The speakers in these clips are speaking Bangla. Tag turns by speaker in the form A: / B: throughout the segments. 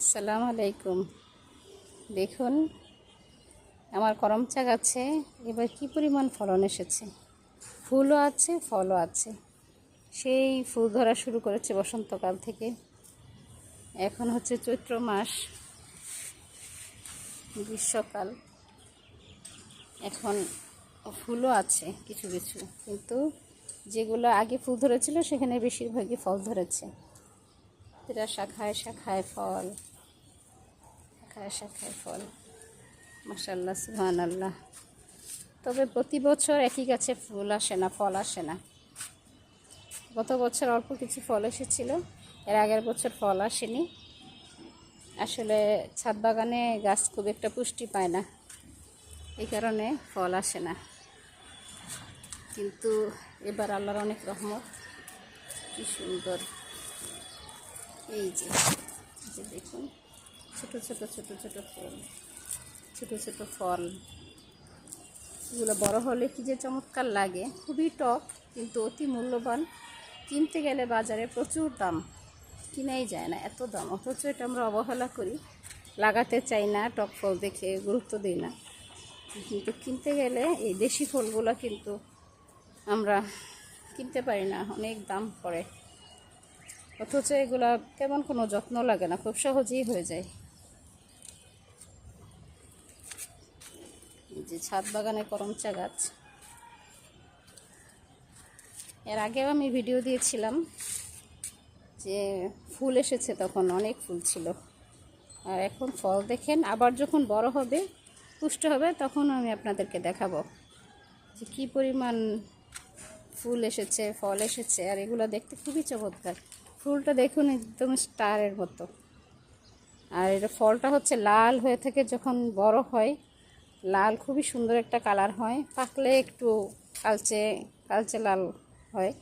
A: আসসালামু আলাইকুম। দেখুন আমার করমচা গাছে এবার কি পরিমাণ ফলন এসেছে। ফুলও আছে, ফলও আছে। সেই ফুল ধরা শুরু করেছে বসন্তকাল থেকে। এখন হচ্ছে চৈত্র মাস, গ্রীষ্মকাল। এখন ফুলও আছে কিছু কিছু, কিন্তু যেগুলো আগে ফুল ধরেছিল সেখানে বেশিরভাগই ফল ধরেছে। এরা শাখায় শাখায় ফল, শাখায় শাখায় ফল। মাশাআল্লাহ, সুবহানাল্লাহ। তবে প্রতি বছর একই গাছে ফুল আসে না, ফল আসে না। গত বছর অল্প কিছু ফল এসেছিল, এর আগের বছর ফল আসেনি। আসলে ছাদ বাগানে গাছ খুব একটা পুষ্টি পায় না, এই কারণে ফল আসে না। কিন্তু এবার আল্লাহর অনেক রহমত, কি সুন্দর। এই যে দেখুন, ছোট ছোট ছোট ছোট ফুল, ছোট ছোট ফল। এগুলো বড় হলে কি যে চমৎকার লাগে। খুবই টক, কিন্তু অতি মূল্যবান। কিনতে গেলে বাজারে প্রচুর দাম, কিনাই যায় না, এত দাম। অথচ এটা আমরা অবহেলা করি, লাগাতে চাই না, টক ফল দেখে গুরুত্ব দিই না। কিন্তু কিনতে গেলে এই দেশি ফলগুলো কিন্তু আমরা কিনতে পারি না, অনেক দাম পড়ে। অথচ এগুলা তেমন কোনো যত্ন লাগে না, খুব সহজেই হয়ে যায়। যে ছাদ বাগানে করমচা গাছ, এর আগেও আমি ভিডিও দিয়েছিলাম যে ফুল এসেছে, তখন অনেক ফুল ছিল। আর এখন ফল দেখেন। আবার যখন বড় হবে, পুষ্ট হবে, তখন আমি আপনাদেরকে দেখাবো যে কী পরিমাণ ফুল এসেছে, ফল এসেছে। আর এগুলো দেখতে খুবই চমৎকার। ফুলটা দেখুন, একদম স্টারের মতো। আর এটা ফলটা হচ্ছে লাল হয়ে থাকে যখন বড় হয়, লাল, খুবই সুন্দর একটা কালার হয়। পাকলে একটু কালচে কালচে লাল হয়,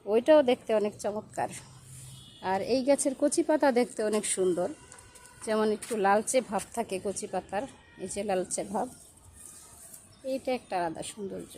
A: ওইটাও দেখতে অনেক চমৎকার। আর এই গাছের কচি পাতা দেখতে অনেক সুন্দর, যেমন একটু লালচে ভাব থাকে কচি পাতার। এই যে লালচে ভাব, এইটা একটা আলাদা সৌন্দর্য।